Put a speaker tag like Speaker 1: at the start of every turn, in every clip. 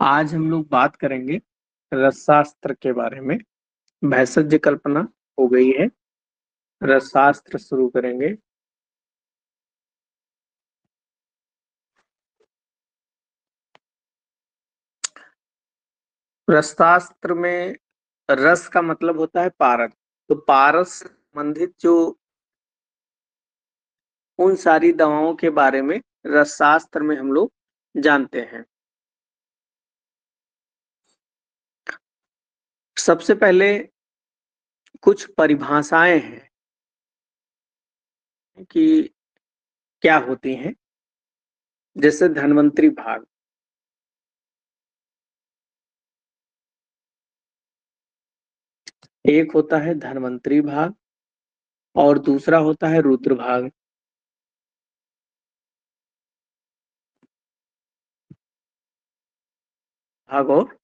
Speaker 1: आज हम लोग बात करेंगे रसशास्त्र के बारे में। भेषज कल्पना हो गई है, रसशास्त्र शुरू करेंगे। रसशास्त्र में रस का मतलब होता है पारस। तो पारस संबंधित जो उन सारी दवाओं के बारे में रसशास्त्र में हम लोग जानते हैं। सबसे पहले कुछ परिभाषाएं हैं कि क्या होती हैं। जैसे धन्वंतरी भाग, एक होता है धन्वंतरी भाग और दूसरा होता है रुद्र भाग। और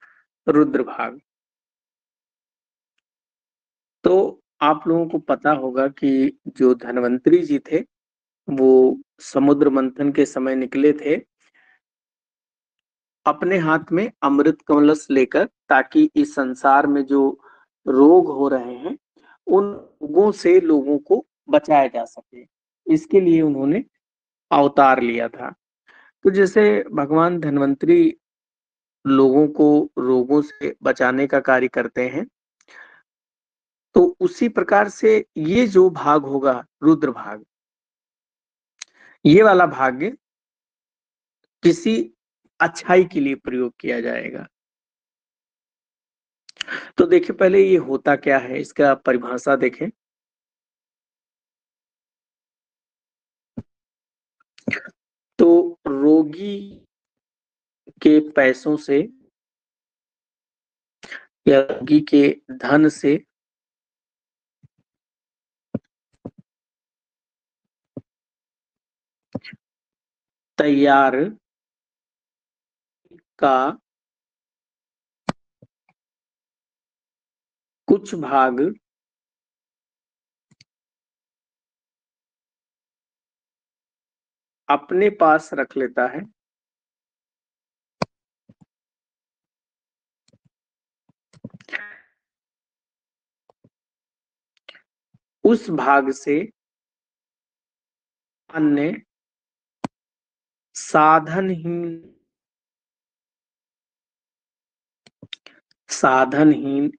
Speaker 1: रुद्र भाग। तो आप लोगों को पता होगा कि जो धन्वंतरी जी थे वो समुद्र मंथन के समय निकले थे अपने हाथ में अमृत कलश लेकर, ताकि इस संसार में जो रोग हो रहे हैं उन रोगों से लोगों को बचाया जा सके। इसके लिए उन्होंने अवतार लिया था। तो जैसे भगवान धन्वंतरी लोगों को रोगों से बचाने का कार्य करते हैं, तो उसी प्रकार से ये जो भाग होगा रुद्र भाग, ये वाला भाग्य किसी अच्छाई के लिए प्रयोग किया जाएगा। तो देखिए पहले ये होता क्या है, इसका परिभाषा देखें। तो रोगी के पैसों से या रोगी के धन से तैयार का कुछ भाग अपने पास रख लेता है। उस भाग से अन्य साधनहीन साधनहीन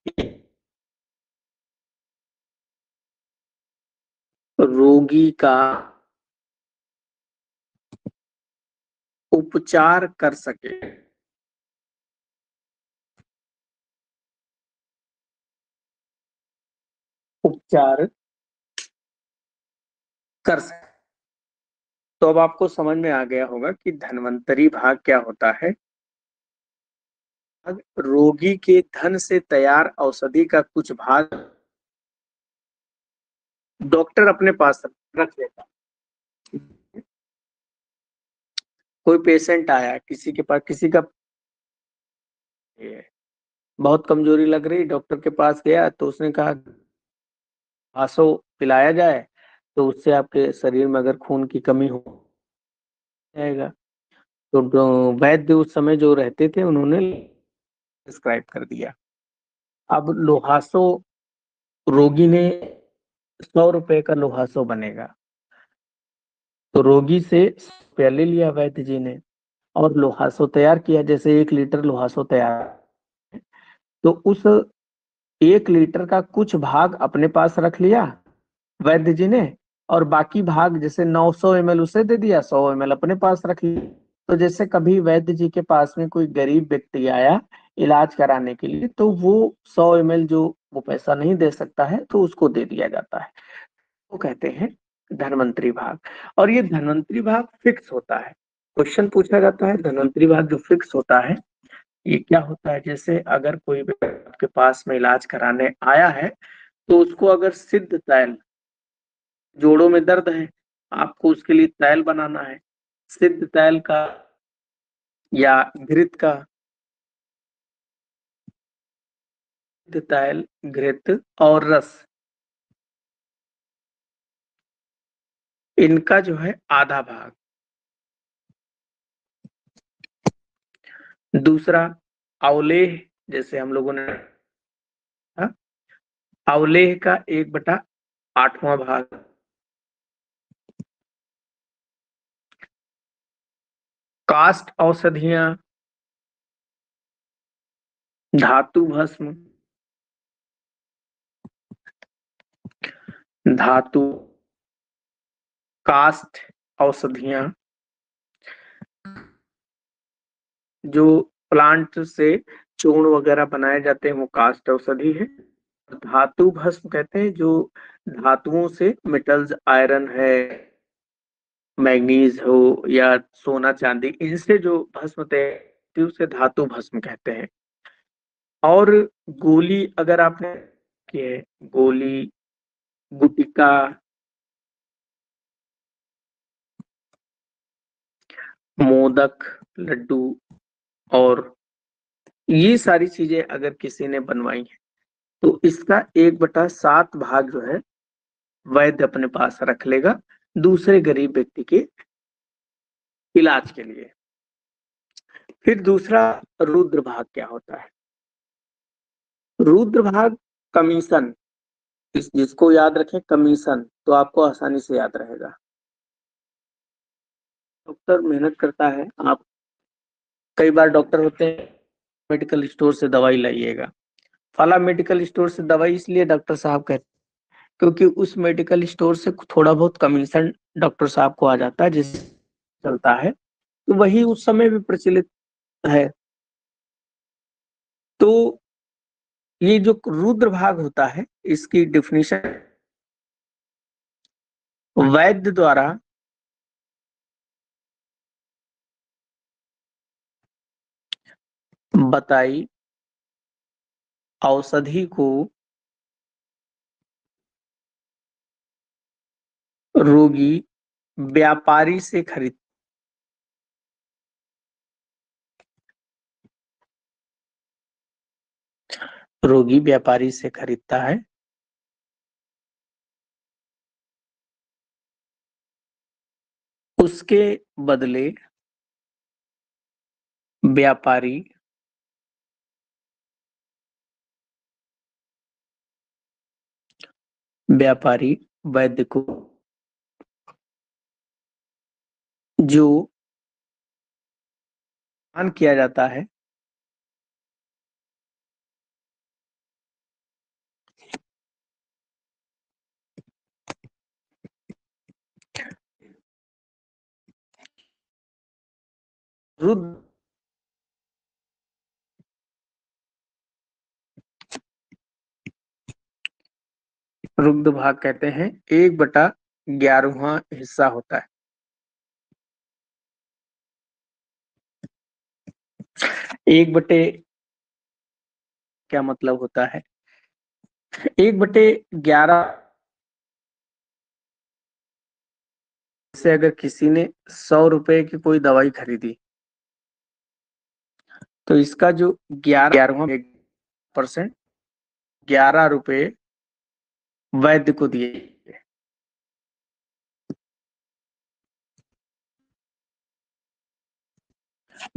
Speaker 1: रोगी का उपचार कर सके। उपचार कर सके। तो अब आपको समझ में आ गया होगा कि धन्वंतरी भाग क्या होता है। रोगी के धन से तैयार औषधि का कुछ भाग डॉक्टर अपने पास रख लेता है। कोई पेशेंट आया, किसी के पास, किसी का बहुत कमजोरी लग रही, डॉक्टर के पास गया तो उसने कहा आसो पिलाया जाए तो उससे आपके शरीर में अगर खून की कमी हो जाएगा। तो वैद्य उस समय जो रहते थे उन्होंने प्रिस्क्राइब कर दिया। अब लोहासो रोगी ने 100 रुपए का लोहासो बनेगा, तो रोगी से 100 रुपया ले लिया वैद्य जी ने और लोहासो तैयार किया। जैसे 1 लीटर लोहासो तैयार, तो उस 1 लीटर का कुछ भाग अपने पास रख लिया वैद्य जी ने, और बाकी भाग जैसे 900 ml उसे दे दिया, 100 ml अपने पास रख लिया। तो जैसे कभी वैद्य जी के पास में कोई गरीब व्यक्ति आया इलाज कराने के लिए, तो वो 100 ml जो वो पैसा नहीं दे सकता है तो उसको दे दिया जाता है। वो कहते हैं धन्वंतरी भाग। और ये धन्वंतरी भाग फिक्स होता है। क्वेश्चन पूछा जाता है धन्वंतरी भाग जो फिक्स होता है ये क्या होता है। जैसे अगर कोई व्यक्ति आपके पास में इलाज कराने आया है तो उसको अगर सिद्ध तैल, जोड़ों में दर्द है, आपको उसके लिए तैल बनाना है, सिद्ध तैल का या घृत का, सिद्ध तैल, घृत और रस, इनका जो है आधा भाग। दूसरा अवलेह, जैसे हम लोगों ने हाँ, अवलेह का 1/8वां भाग। काष्ठ औषधियां, धातु भस्म, धातु, काष्ठ औषधियां, जो प्लांट से चूर्ण वगैरह बनाए जाते हैं वो काष्ठ औषधि है। धातु भस्म कहते हैं जो धातुओं से, मेटल्स, आयरन है, मैग्नीज हो या सोना चांदी, इनसे जो भस्म तैयार होती है उसे धातु भस्म कहते हैं। और गोली अगर आपने की है, गोली, गुटिका, मोदक, लड्डू, और ये सारी चीजें अगर किसी ने बनवाई है तो इसका 1/7 भाग जो है वैद्य अपने पास रख लेगा दूसरे गरीब व्यक्ति के इलाज के लिए। फिर दूसरा, रुद्र भाग क्या होता है? रुद्र भाग कमीशन, जिसको याद रखें कमीशन, तो आपको आसानी से याद रहेगा। डॉक्टर मेहनत करता है, आप कई बार डॉक्टर होते हैं, मेडिकल स्टोर से दवाई लाइएगा। फला मेडिकल स्टोर से दवाई इसलिए डॉक्टर साहब कहते, क्योंकि उस मेडिकल स्टोर से थोड़ा बहुत कमीशन डॉक्टर साहब को आ जाता है, जिससे चलता है, तो वही उस समय भी प्रचलित है। तो ये जो रुद्र भाग होता है, इसकी डिफिनीशन वैद्य द्वारा बताई औषधि को रोगी व्यापारी से खरीद, रोगी व्यापारी से खरीदता है, उसके बदले व्यापारी व्यापारी वैद्य को जो दान किया जाता है, रुद्र रुद्र भाग कहते हैं 1/11वां हिस्सा होता है। 1/, क्या मतलब होता है? 1/11 से अगर किसी ने 100 रुपए की कोई दवाई खरीदी, तो इसका जो 11% 11 रुपए वैद्य को दिए,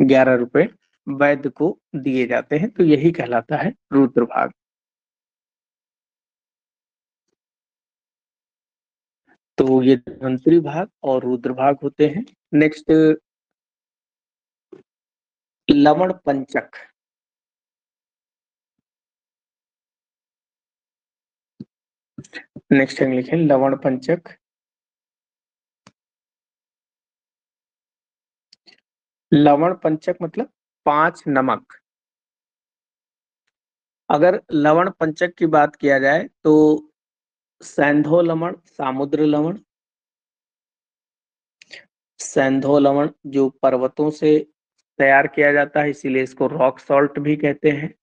Speaker 1: 11 रुपए वैद्य को दिए जाते हैं, तो यही कहलाता है रुद्र भाग। तो ये धन्वंतरी भाग और रुद्र भाग होते हैं। नेक्स्ट, लवण पंचक। नेक्स्ट हम लिखें लवण पंचक। लवण पंचक मतलब 5 नमक। अगर लवण पंचक की बात किया जाए तो सैंधो लवण, सामुद्र लवण, सैंधो लवण जो पर्वतों से तैयार किया जाता है, इसीलिए इसको रॉक सॉल्ट भी कहते हैं।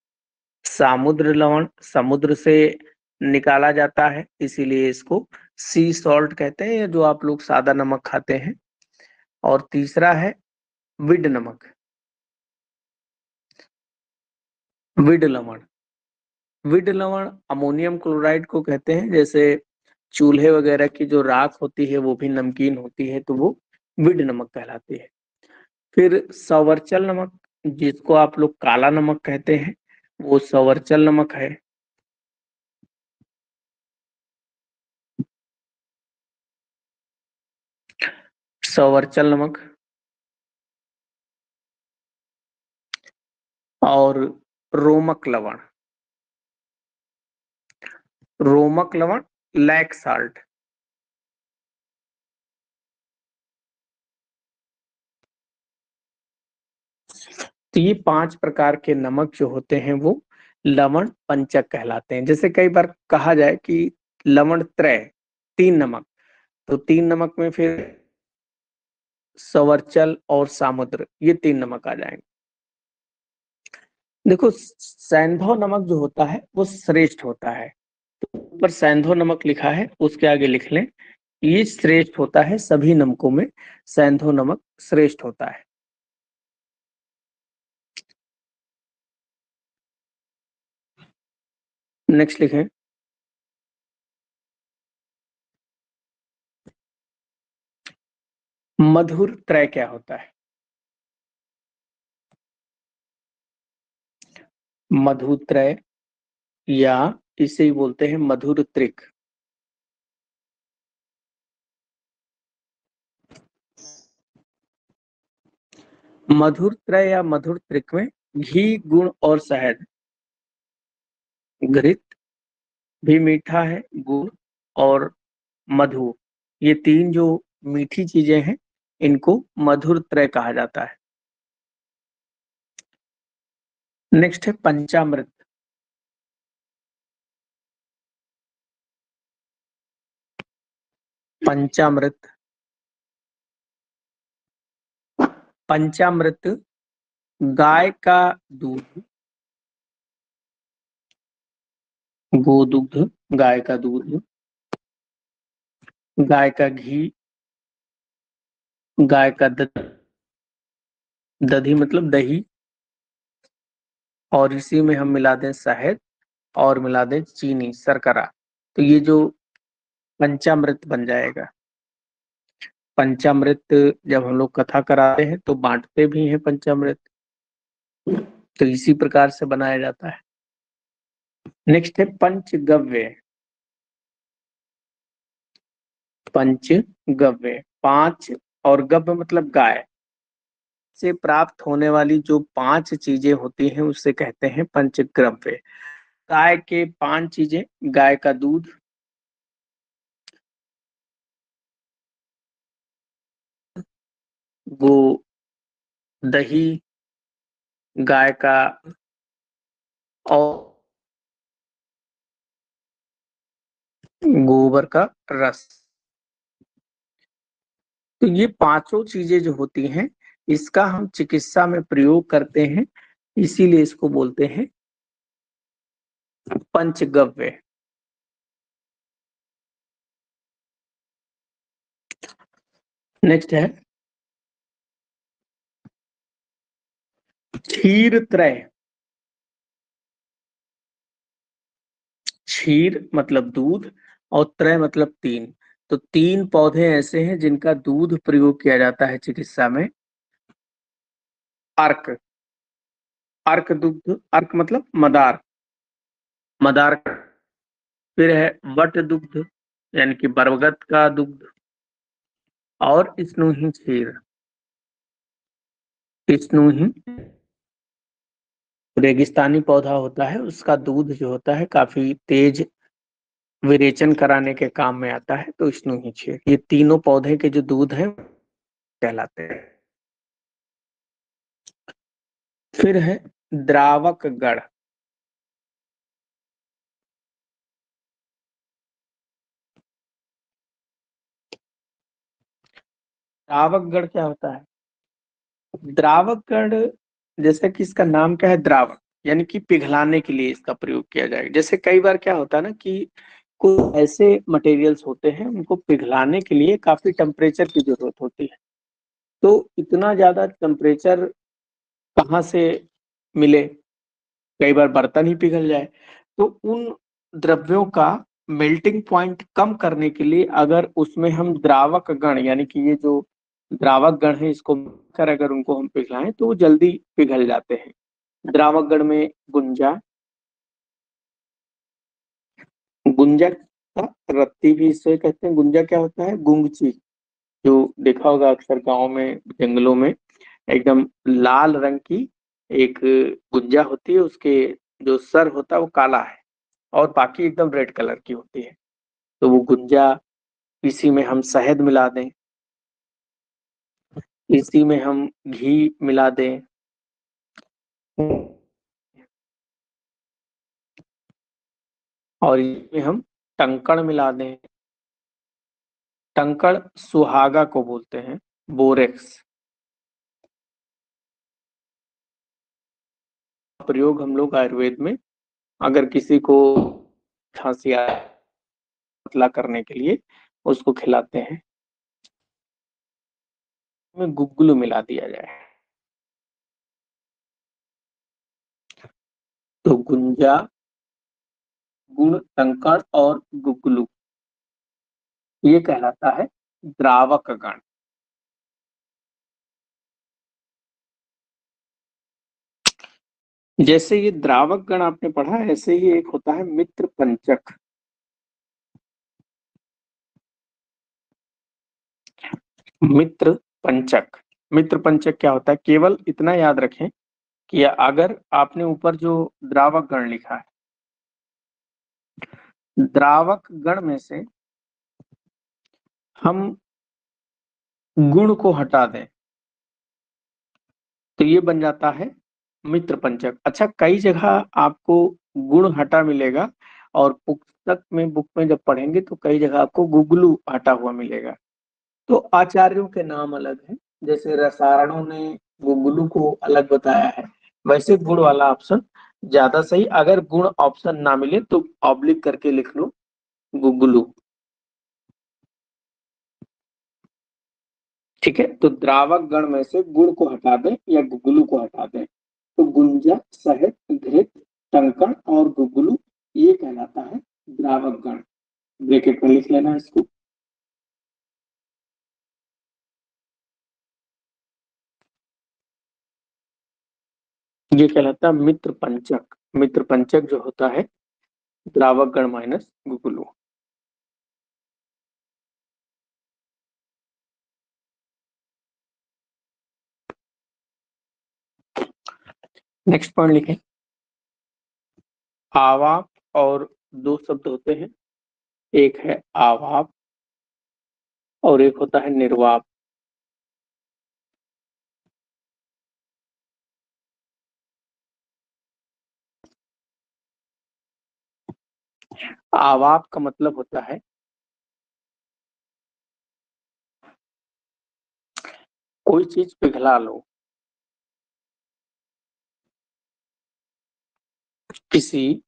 Speaker 1: सामुद्र लवण समुद्र से निकाला जाता है, इसीलिए इसको सी सॉल्ट कहते हैं, जो आप लोग सादा नमक खाते हैं। और तीसरा है विड नमक, विड लवण। विड लवण अमोनियम क्लोराइड को कहते हैं, जैसे चूल्हे वगैरह की जो राख होती है वो भी नमकीन होती है, तो वो विड नमक कहलाती है। फिर सवर्चल नमक, जिसको आप लोग काला नमक कहते हैं, वो सवर्चल नमक है। सवर्चल नमक। और रोमक लवण। रोमक लवण, लैक साल्ट। तो ये 5 प्रकार के नमक जो होते हैं वो लवण पंचक कहलाते हैं। जैसे कई बार कहा जाए कि लवण त्रय, 3 नमक, तो 3 नमक में फिर सवर्चल और सामुद्र, ये 3 नमक आ जाएंगे। देखो, सैंधव नमक जो होता है वो श्रेष्ठ होता है। तो ऊपर सैंधव नमक लिखा है, उसके आगे लिख लें, ये श्रेष्ठ होता है सभी नमकों में, सैंधव नमक श्रेष्ठ होता है। नेक्स्ट लिखें। मधुर त्रय क्या होता है? मधु त्रय, या इसे ही बोलते हैं मधुर त्रिक। मधुर त्रय या मधुर त्रिक में घी, गुड़ और शहद, घृत भी मीठा है, गुड़ और मधु, ये 3 जो मीठी चीजें हैं, इनको मधुर त्रय कहा जाता है। नेक्स्ट है पंचामृत। पंचामृत। पंचामृत गाय का दूध, गोदुग्ध, गाय का दूध, गाय का घी, गाय का दधी मतलब दही, और इसी में हम मिला दें शहद और मिला दें चीनी, शर्करा, तो ये जो पंचामृत बन जाएगा। पंचामृत जब हम लोग कथा कराते हैं तो बांटते भी हैं पंचामृत, तो इसी प्रकार से बनाया जाता है। नेक्स्ट है पंचगव्य। पंचगव्य 5, और गव्य मतलब गाय से प्राप्त होने वाली जो 5 चीजें होती हैं उसे कहते हैं पंचगव्य। गाय के 5 चीजें, गाय का दूध, गो दही, गाय का और गोबर का रस। तो ये पांचों चीजें जो होती हैं, इसका हम चिकित्सा में प्रयोग करते हैं, इसीलिए इसको बोलते हैं पंचगव्य। नेक्स्ट है क्षीर त्रय। क्षीर मतलब दूध और त्रय मतलब 3, तो 3 पौधे ऐसे हैं जिनका दूध प्रयोग किया जाता है चिकित्सा में। अर्क, अर्क दुग्ध, अर्क मतलब मदार, मदार। फिर है वट दुग्ध, यानी कि बरगद का दुग्ध, और स्नूही क्षीर। स्नूही रेगिस्तानी पौधा होता है, उसका दूध जो होता है काफी तेज विरेचन कराने के काम में आता है, तो स्नूही क्षीर, ये तीनों पौधे के जो दूध है कहलाते हैं। फिर है द्रावक गढ़। द्रावक गढ़ क्या होता है? द्रावक गढ़, जैसे कि इसका नाम क्या है, द्रावक, यानी कि पिघलाने के लिए इसका प्रयोग किया जाएगा। जैसे कई बार क्या होता है ना कि कुछ ऐसे मटेरियल्स होते हैं, उनको पिघलाने के लिए काफी टेम्परेचर की जरूरत होती है, तो इतना ज्यादा टेम्परेचर कहाँ से मिले, कई बार बर्तन ही पिघल जाए, तो उन द्रव्यों का मेल्टिंग पॉइंट कम करने के लिए अगर उसमें हम द्रावक गण, यानी कि ये जो द्रावक गण है, इसको कर अगर उनको हम पिघलाएं तो वो जल्दी पिघल जाते हैं। द्रावक गण में गुंजा, गुंजा का रत्ती भी इसे कहते हैं। गुंजा क्या होता है? गुंगची, जो देखा होगा अक्सर गांव में, जंगलों में, एकदम लाल रंग की एक गुंजा होती है। उसके जो सर होता है वो काला है और बाकी एकदम रेड कलर की होती है। तो वो गुंजा, इसी में हम शहद मिला दें, इसी में हम घी मिला दें, और इसमें हम टंकण मिला दें। टंकण सुहागा को बोलते हैं, बोरेक्स। प्रयोग हम लोग आयुर्वेद में, अगर किसी को खांसी आ पतला करने के लिए उसको खिलाते हैं, में गुग्गुलू मिला दिया जाए। तो गुंजा, गुण, टंकण और गुग्गुलू, ये कहलाता है द्रावक गण। जैसे ये द्रावक गण आपने पढ़ा, ऐसे ही एक होता है मित्र पंचक। मित्र पंचक, मित्र पंचक क्या होता है? केवल इतना याद रखें कि अगर आपने ऊपर जो द्रावक गण लिखा है, द्रावक गण में से हम गुण को हटा दें तो ये बन जाता है मित्र पंचक। अच्छा, कई जगह आपको गुण हटा मिलेगा, और पुस्तक में, बुक में जब पढ़ेंगे तो कई जगह आपको गुगलू हटा हुआ मिलेगा। तो आचार्यों के नाम अलग हैं। जैसे रसायनों ने गुगलू को अलग बताया है, वैसे गुण वाला ऑप्शन ज्यादा सही। अगर गुण ऑप्शन ना मिले तो ऑब्लिक करके लिख लो गुगलू। ठीक है, तो द्रावक गण में से गुण को हटा दें या गुगलू को हटा दें तो गुंजा, शहद, घृत, टंकण और गुगलू, ये कहलाता है द्रावक गण। ब्रैकेट में लिख लेना इसको। ये कहलाता है मित्र पंचक। मित्र पंचक जो होता है द्रावक गण माइनस गुगलू। नेक्स्ट पॉइंट लिखें। आवाप और दो शब्द होते हैं, एक है आवाप और एक होता है निर्वाप। आवाप का मतलब होता है कोई चीज पिघला लो, किसी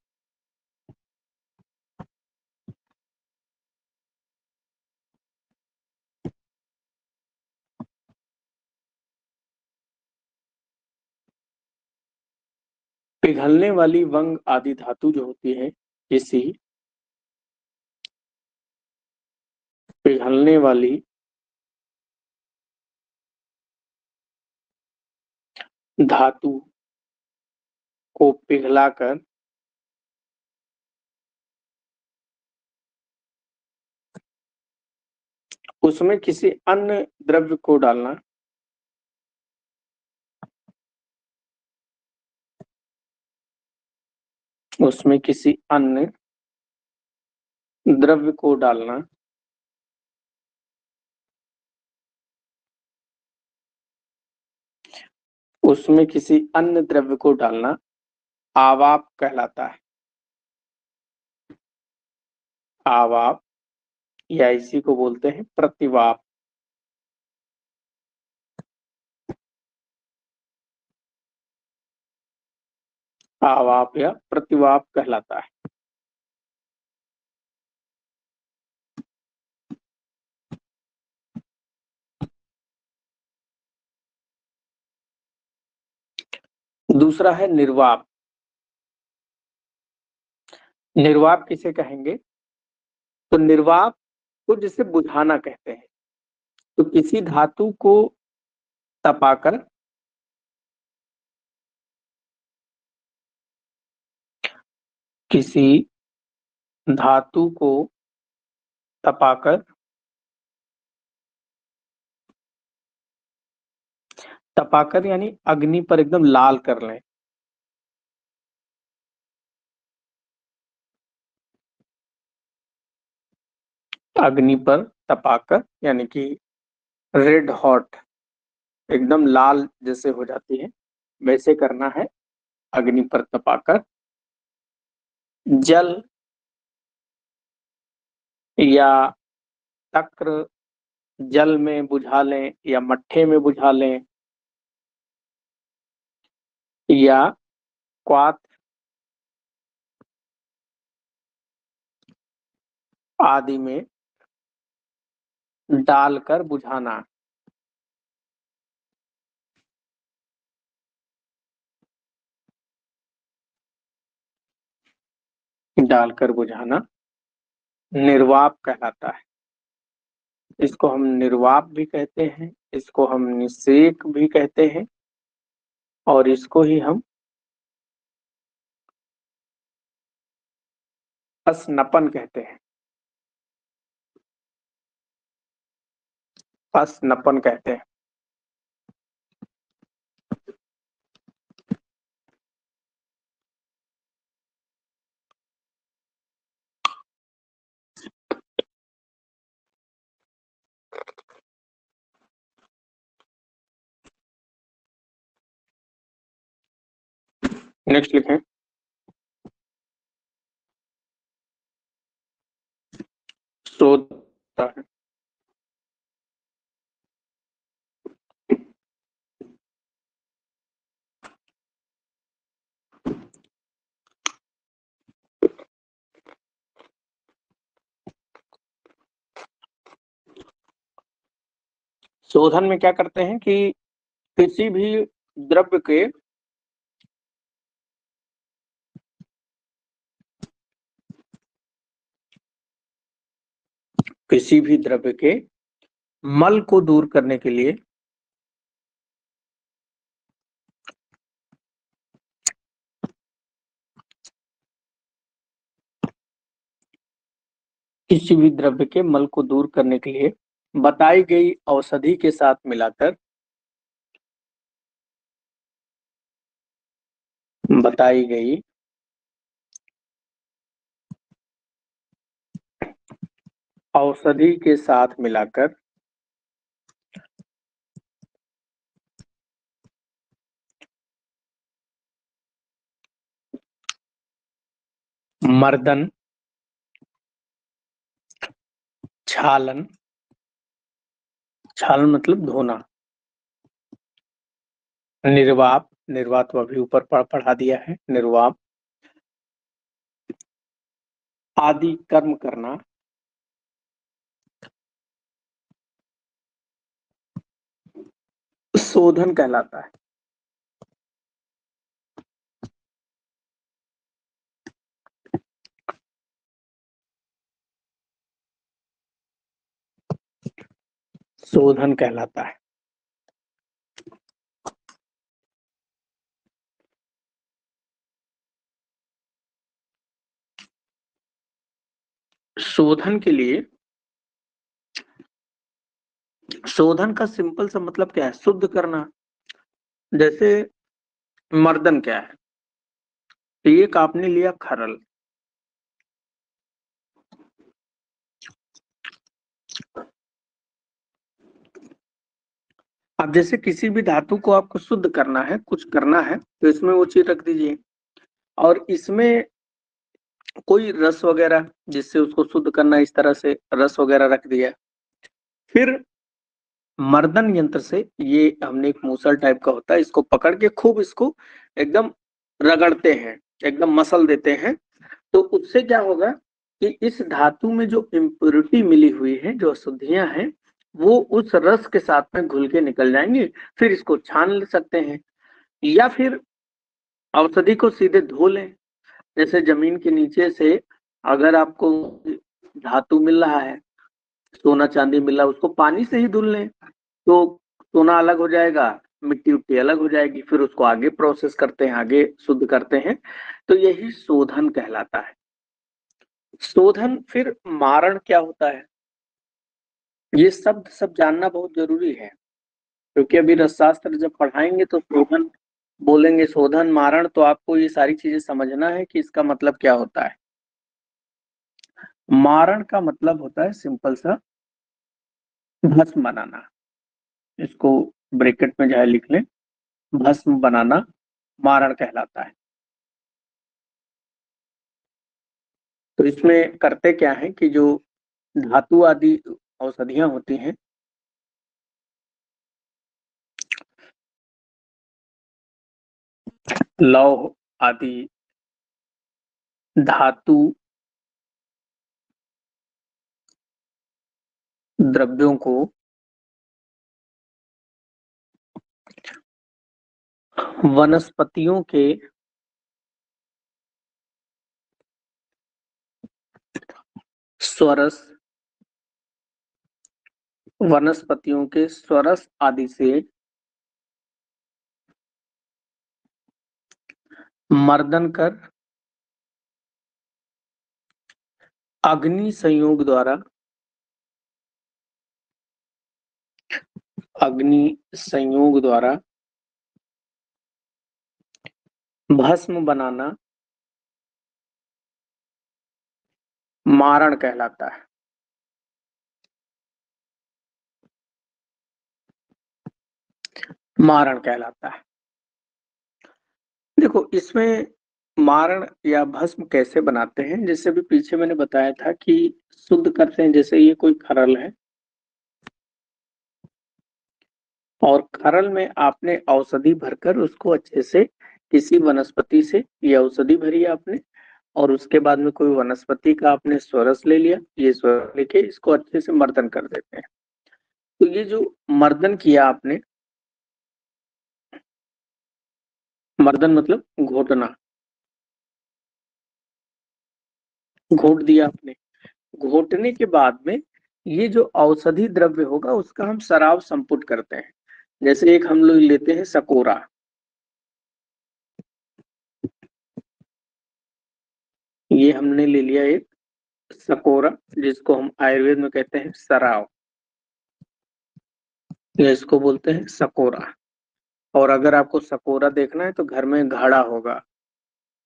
Speaker 1: पिघलने वाली वंग आदि धातु जो होती है, किसी पिघलने वाली धातु को पिघलाकर उसमें किसी अन्य द्रव्य को डालना, उसमें किसी अन्य द्रव्य को डालना, उसमें किसी अन्य द्रव्य को डालना आवाप कहलाता है। आवाप, या इसी को बोलते हैं प्रतिवाप। आवाप या प्रतिवाप कहलाता है। दूसरा है निर्वाप। निर्वाप किसे कहेंगे? तो निर्वाप को जिसे बुझाना कहते हैं। तो किसी धातु को तपाकर किसी धातु को तपाकर तपाकर यानी अग्नि पर एकदम लाल कर लें। अग्नि पर तपाकर यानी कि रेड हॉट, एकदम लाल जैसे हो जाती है वैसे करना है। अग्नि पर तपाकर जल या तक्र जल में बुझा लें या मट्ठे में बुझा लें या क्वाथ आदि में डालकर बुझाना। डालकर बुझाना निर्वाप कहलाता है। इसको हम निर्वाप भी कहते हैं, इसको हम निषेक भी कहते हैं और इसको ही हम स्नपन कहते हैं। स्नपन कहते हैं। नेक्स्ट लिखें शोध। शोधन में क्या करते हैं कि किसी भी द्रव्य के मल को दूर करने के लिए किसी भी द्रव्य के मल को दूर करने के लिए बताई गई औषधि के साथ मिलाकर बताई गई औषधि के साथ मिलाकर मर्दन, छालन, छालन मतलब धोना, निर्वाप, निर्वात अभी ऊपर पढ़ा दिया है, निर्वाप आदि कर्म करना शोधन कहलाता है। शोधन कहलाता है। शोधन के लिए, शोधन का सिंपल सा मतलब क्या है? शुद्ध करना। जैसे मर्दन क्या है? एक आपने लिया खरल, अब जैसे किसी भी धातु को आपको शुद्ध करना है, कुछ करना है, तो इसमें वो चीज रख दीजिए और इसमें कोई रस वगैरह जिससे उसको शुद्ध करना, इस तरह से रस वगैरह रख दिया। फिर मर्दन यंत्र से, ये हमने एक मूसल टाइप का होता है, इसको पकड़ के खूब इसको एकदम रगड़ते हैं, एकदम मसल देते हैं। तो उससे क्या होगा कि इस धातु में जो इम्प्योरिटी मिली हुई है, जो अशुद्धियां हैं, वो उस रस के साथ में घुल के निकल जाएंगी। फिर इसको छान ले सकते हैं या फिर औषधि को सीधे धो लें। जैसे जमीन के नीचे से अगर आपको धातु मिल रहा है सोना चांदी मिला उसको पानी से ही धुल लें, तो सोना अलग हो जाएगा, मिट्टी उट्टी अलग हो जाएगी, फिर उसको आगे प्रोसेस करते हैं, आगे शुद्ध करते हैं, तो यही शोधन कहलाता है। शोधन। फिर मारण क्या होता है, ये शब्द सब जानना बहुत जरूरी है, क्योंकि अभी रसशास्त्र जब पढ़ाएंगे तो शोधन बोलेंगे, शोधन मारण, तो आपको ये सारी चीजें समझना है कि इसका मतलब क्या होता है। मारण का मतलब होता है सिंपल सा भस्म बनाना, इसको ब्रैकेट में चाहे लिख लें, भस्म बनाना मारण कहलाता है। तो इसमें करते क्या है कि जो धातु आदि औषधियां होती हैं, लौह आदि धातु द्रव्यों को वनस्पतियों के स्वरस, वनस्पतियों के स्वरस आदि से मर्दन कर अग्नि संयोग द्वारा, अग्नि संयोग द्वारा भस्म बनाना मारण कहलाता है। मारण कहलाता है। देखो इसमें मारण या भस्म कैसे बनाते हैं, जैसे भी पीछे मैंने बताया था कि शुद्ध करते हैं, जैसे ये कोई खरल है और खरल में आपने औषधि भरकर उसको अच्छे से किसी वनस्पति से ये औषधि भरी आपने, और उसके बाद में कोई वनस्पति का आपने स्वरस ले लिया, ये स्वरस लेके इसको अच्छे से मर्दन कर देते हैं। तो ये जो मर्दन किया आपने, मर्दन मतलब घोटना, घोट दिया आपने, घोटने के बाद में ये जो औषधि द्रव्य होगा उसका हम सराव संपुट करते हैं। जैसे एक हम लोग लेते हैं सकोरा, ये हमने ले लिया एक सकोरा, जिसको हम आयुर्वेद में कहते हैं सराव, या इसको बोलते हैं सकोरा। और अगर आपको सकोरा देखना है तो घर में घड़ा होगा,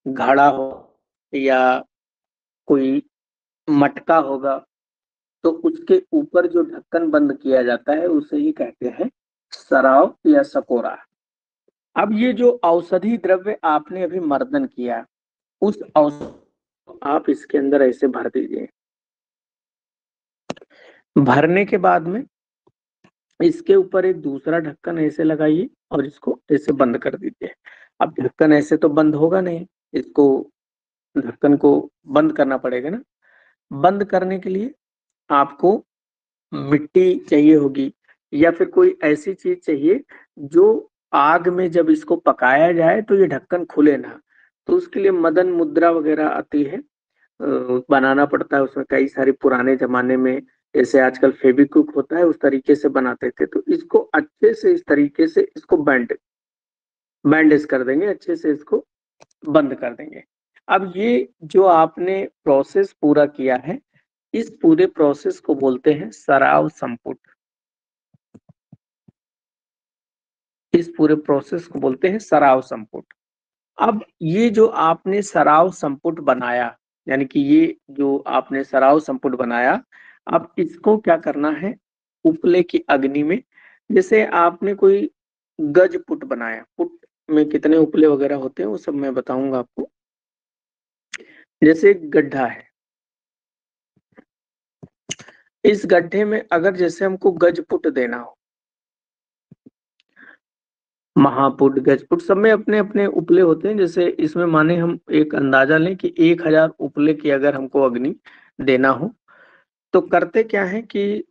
Speaker 1: घड़ा हो या कोई मटका होगा, तो उसके ऊपर जो ढक्कन बंद किया जाता है उसे ही कहते हैं सराव या सकोरा। अब ये जो औषधि द्रव्य आपने अभी मर्दन किया, उस औषधि को आप इसके अंदर ऐसे भर दीजिए। भरने के बाद में इसके ऊपर एक दूसरा ढक्कन ऐसे लगाइए और इसको ऐसे बंद कर दीजिए। अब ढक्कन ऐसे तो बंद होगा नहीं, इसको ढक्कन को बंद करना पड़ेगा ना। बंद करने के लिए आपको मिट्टी चाहिए होगी, या फिर कोई ऐसी चीज चाहिए जो आग में जब इसको पकाया जाए तो ये ढक्कन खुले ना। तो उसके लिए मदन मुद्रा वगैरह आती है, बनाना पड़ता है उसमें कई सारे, पुराने जमाने में जैसे आजकल फेविक्विक होता है उस तरीके से बनाते थे। तो इसको अच्छे से इस तरीके से इसको बैंडेज कर देंगे, अच्छे से इसको बंद कर देंगे। अब ये जो आपने प्रोसेस पूरा किया है, इस पूरे प्रोसेस को बोलते हैं सराव संपुट। इस पूरे प्रोसेस को बोलते हैं सराव संपुट। अब ये जो आपने सराव संपुट बनाया, यानी कि ये जो आपने सराव संपुट बनाया, अब इसको क्या करना है, उपले की अग्नि में, जैसे आपने कोई गज पुट बनाया, पुट में कितने उपले वगैरह होते हैं वो सब मैं बताऊंगा आपको। जैसे एक गड्ढा है, इस गड्ढे में अगर जैसे हमको गजपुट देना हो, महापुट गजपुट सब में अपने अपने उपले होते हैं। जैसे इसमें माने हम एक अंदाजा लें कि 1000 उपले की अगर हमको अग्नि देना हो, तो करते क्या है कि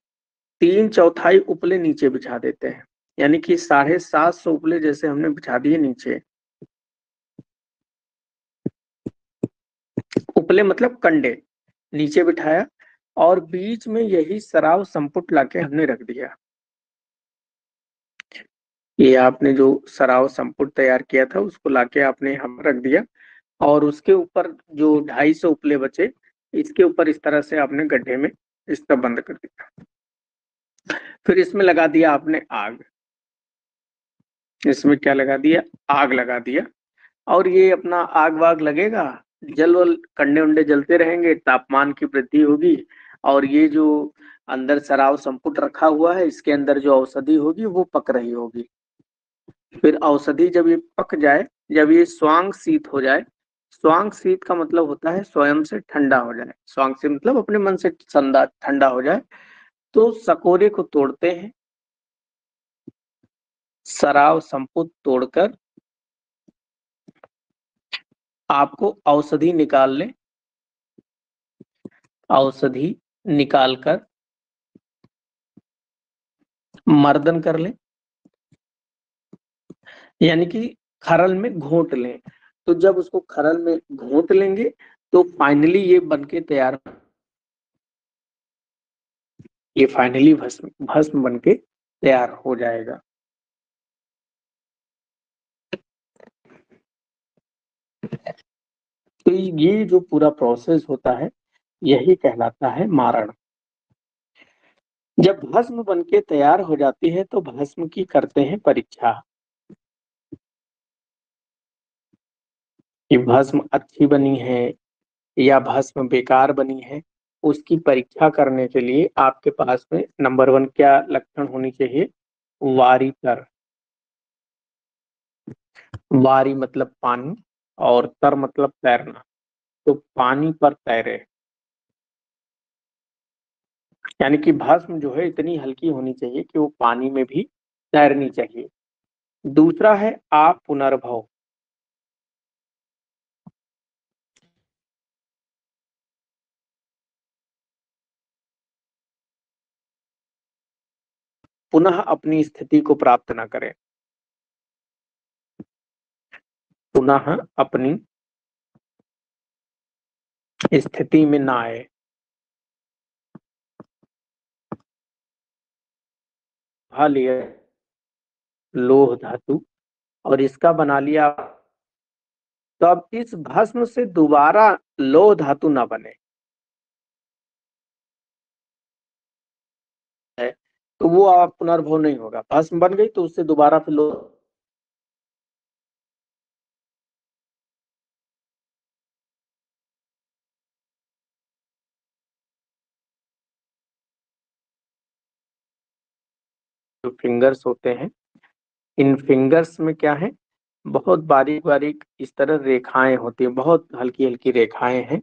Speaker 1: 3/4 उपले नीचे बिछा देते हैं, यानी कि 750 उपले जैसे हमने बिछा दिए नीचे। उपले मतलब कंडे नीचे बिठाया, और बीच में यही सराव संपुट लाके हमने रख दिया। ये आपने जो सराव संपुट तैयार किया था उसको लाके आपने हम रख दिया, और उसके ऊपर जो 250 उपले बचे, इसके ऊपर इस तरह से आपने गड्ढे में इसका बंद कर दिया। फिर इसमें लगा दिया आपने आग। इसमें क्या लगा दिया? आग लगा दिया। और ये अपना आग वाग लगेगा, जल वल कंडे उंडे जलते रहेंगे, तापमान की वृद्धि होगी, और ये जो अंदर सराव संपुट रखा हुआ है इसके अंदर जो औषधि होगी वो पक रही होगी। फिर औषधि जब ये पक जाए, जब ये स्वांग शीत हो जाए, स्वांग शीत का मतलब होता है स्वयं से ठंडा हो जाए, स्वांग से मतलब अपने मन से ठंडा हो जाए, तो सकोरे को तोड़ते हैं, सराव संपुट तोड़कर आपको औषधि निकाल ले, औषधि निकालकर मर्दन कर ले, यानी कि खरल में घोंट लें। तो जब उसको खरल में घोंट लेंगे तो फाइनली ये बनके तैयार, ये फाइनली भस्म भस्म बनके तैयार हो जाएगा। तो ये जो पूरा प्रोसेस होता है यही कहलाता है मारण। जब भस्म बनके तैयार हो जाती है तो भस्म की करते हैं परीक्षा, कि भस्म अच्छी बनी है या भस्म बेकार बनी है। उसकी परीक्षा करने के लिए आपके पास में नंबर 1 क्या लक्षण होनी चाहिए? वारी तर। वारी मतलब पानी, और तर मतलब तैरना, तो पानी पर तैरे, यानी कि भस्म जो है इतनी हल्की होनी चाहिए कि वो पानी में भी तैरनी चाहिए। दूसरा है आप पुनर्भव। पुनः अपनी स्थिति को प्राप्त न करे, पुनः अपनी स्थिति में ना आए। लिया लोह धातु और इसका बना लिया, तो अब इस भस्म से दोबारा लोह धातु ना बने है, तो वो आप पुनर्भव नहीं होगा। भस्म बन गई तो उससे दोबारा फिर लोह, जो फिंगर्स होते हैं, इन फिंगर्स में क्या है, बहुत बारीक बारीक इस तरह रेखाएं होती हैं, बहुत हल्की हल्की रेखाएं हैं।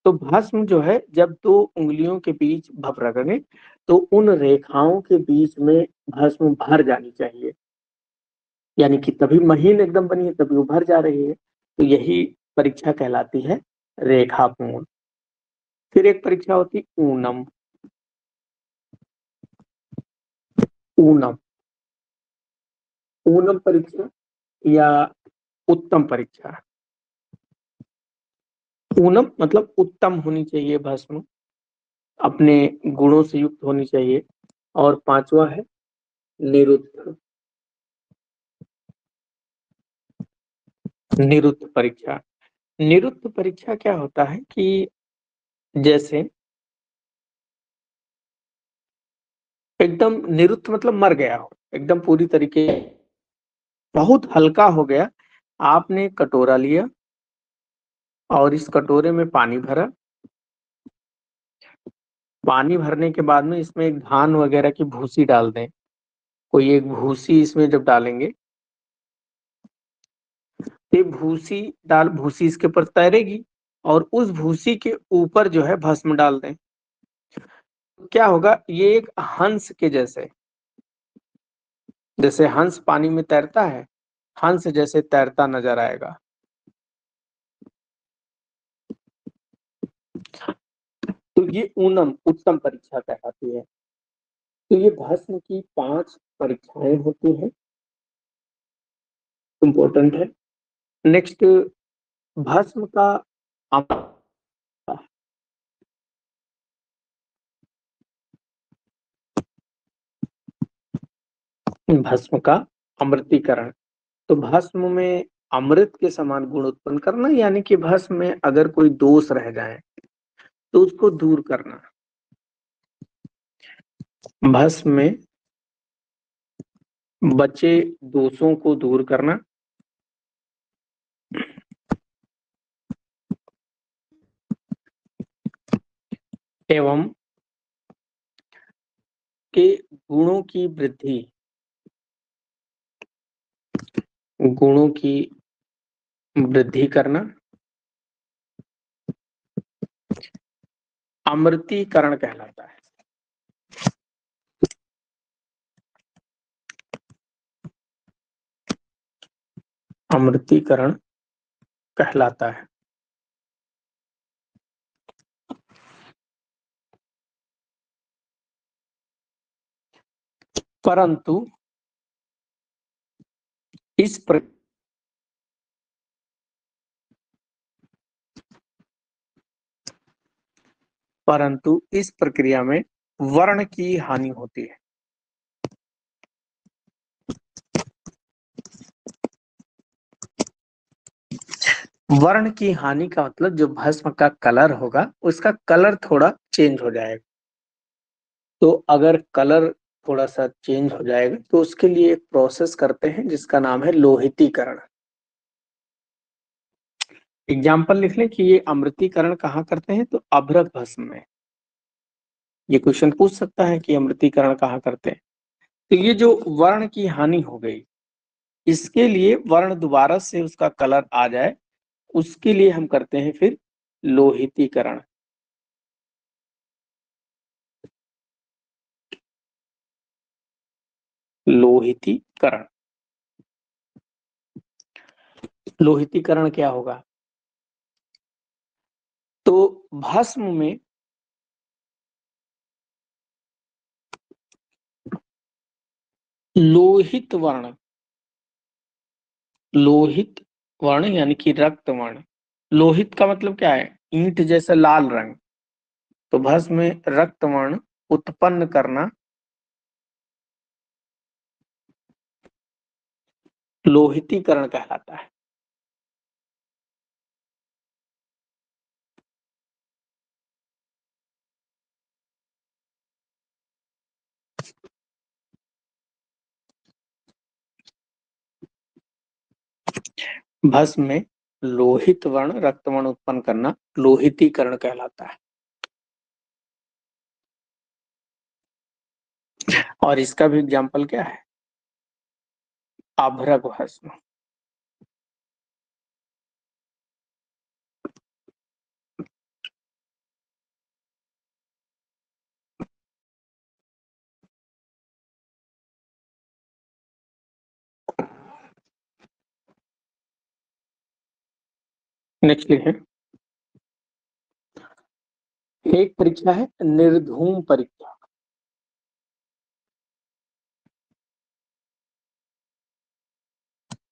Speaker 1: तो भस्म जो है जब दो उंगलियों के बीच भप रगड़े तो उन रेखाओं के बीच में भस्म भर जानी चाहिए, यानी कि तभी महीन एकदम बनी है, तभी वो भर जा रही है। तो यही परीक्षा कहलाती है रेखापूर्ण। फिर एक परीक्षा होती है ऊनम। ऊनम, ऊनम परीक्षा या उत्तम परीक्षा। ऊनम मतलब उत्तम होनी चाहिए भस्म, अपने गुणों से युक्त होनी चाहिए। और पांचवा है निरुद्ध। निरुद्ध परीक्षा। निरुद्ध परीक्षा क्या होता है कि जैसे एकदम निरुद्ध मतलब मर गया हो, एकदम पूरी तरीके, बहुत हल्का हो गया। आपने कटोरा लिया और इस कटोरे में पानी भरा, पानी भरने के बाद में इसमें एक धान वगैरह की भूसी डाल दें। कोई एक भूसी इसमें जब डालेंगे, ये भूसी भूसी इसके ऊपर तैरेगी, और उस भूसी के ऊपर जो है भस्म डाल दें। क्या होगा, ये एक हंस के जैसे, जैसे हंस पानी में तैरता है, हंस जैसे तैरता नजर आएगा। तो ये ऊनम उत्तम परीक्षा कहलाती है। तो ये भस्म की 5 परीक्षाएं होती हैं, इंपॉर्टेंट है। नेक्स्ट, भस्म का भस्म का अमृतीकरण। तो भस्म में अमृत के समान गुण उत्पन्न करना, यानी कि भस्म में अगर कोई दोष रह जाए तो उसको दूर करना। भस्म में बचे दोषों को दूर करना एवं के गुणों की वृद्धि, गुणों की वृद्धि करना अमृतीकरण कहलाता है। अमृतीकरण कहलाता है। परंतु इस प्र... परंतु इस प्रक्रिया में वर्ण की हानि होती है। वर्ण की हानि का मतलब जो भस्म का कलर होगा उसका कलर थोड़ा चेंज हो जाएगा। तो अगर कलर थोड़ा सा चेंज हो जाएगा तो उसके लिए एक प्रोसेस करते हैं जिसका नाम है लोहितीकरण। एग्जाम्पल लिख लें कि ये अमृतीकरण कहाँ करते हैं, तो अभ्रक भस्म में। ये क्वेश्चन पूछ सकता है कि अमृतीकरण कहाँ करते हैं। तो ये जो वर्ण की हानि हो गई, इसके लिए वर्ण दोबारा से उसका कलर आ जाए, उसके लिए हम करते हैं फिर लोहितीकरण। लोहितीकरण, लोहितीकरण क्या होगा, तो भस्म में लोहित वर्ण, लोहित वर्ण यानी कि रक्त वर्ण। लोहित का मतलब क्या है, ईंट जैसा लाल रंग। तो भस्म में रक्त वर्ण उत्पन्न करना लोहितीकरण कहलाता है। भस्म में लोहित वर्ण रक्त वर्ण उत्पन्न करना लोहितीकरण कहलाता है। और इसका भी एग्जाम्पल क्या है, अभ्रक भस्म। नेक्स्ट लिखें, एक परीक्षा है निर्धूम परीक्षा।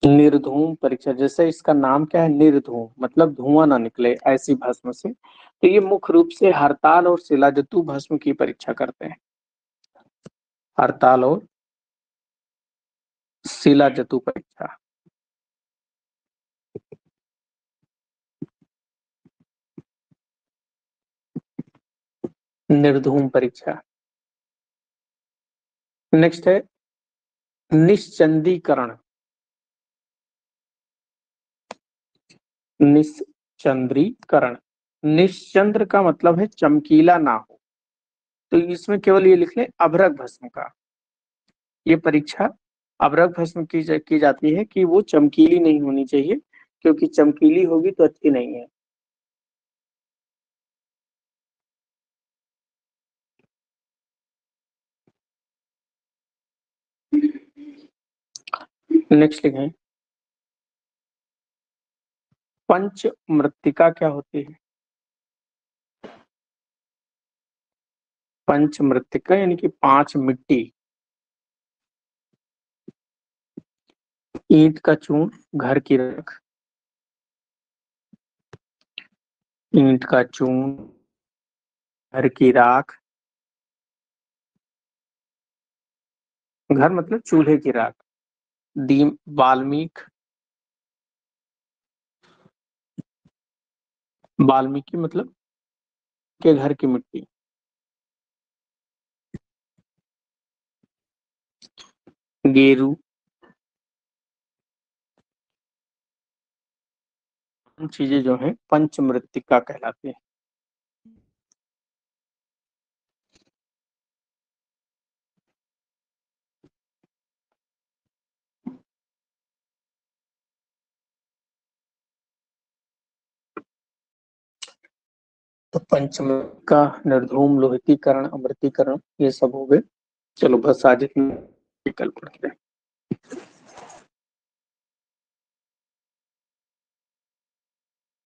Speaker 1: निर्धूम परीक्षा, जैसे इसका नाम क्या है, निर्धूम मतलब धुआं ना निकले ऐसी भस्म से। तो ये मुख्य रूप से हरताल और शिलाजतु भस्म की परीक्षा करते हैं। हरताल और शिलाजतु परीक्षा, निर्धूम परीक्षा। नेक्स्ट है निश्चंदीकरण। निश्चंद्रीकरण, निश्चंद्र का मतलब है चमकीला ना हो, तो इसमें केवल ये लिख लें अभ्रक भस्म का। ये परीक्षा अभ्रक भस्म की जाती है कि वो चमकीली नहीं होनी चाहिए, क्योंकि चमकीली होगी तो अच्छी नहीं है। नेक्स्ट लिखें, पंच मृत्तिका क्या होती है। पंच मृत्तिका यानी कि पांच मिट्टी, ईंट का चूर्ण, घर की रख, ईंट का चूर्ण, घर की राख, घर मतलब चूल्हे की राख। दीम वाल्मीकि, वाल्मीकि मतलब के घर की मिट्टी। गेरू, चीजें जो हैं पंच मृत्तिका कहलाती हैं। तो पंचम का निर्धूम, लोहितीकरण, अमृतीकरण, ये सब हो गए। चलो बस आज इतना विकल्प पढ़ते हैं।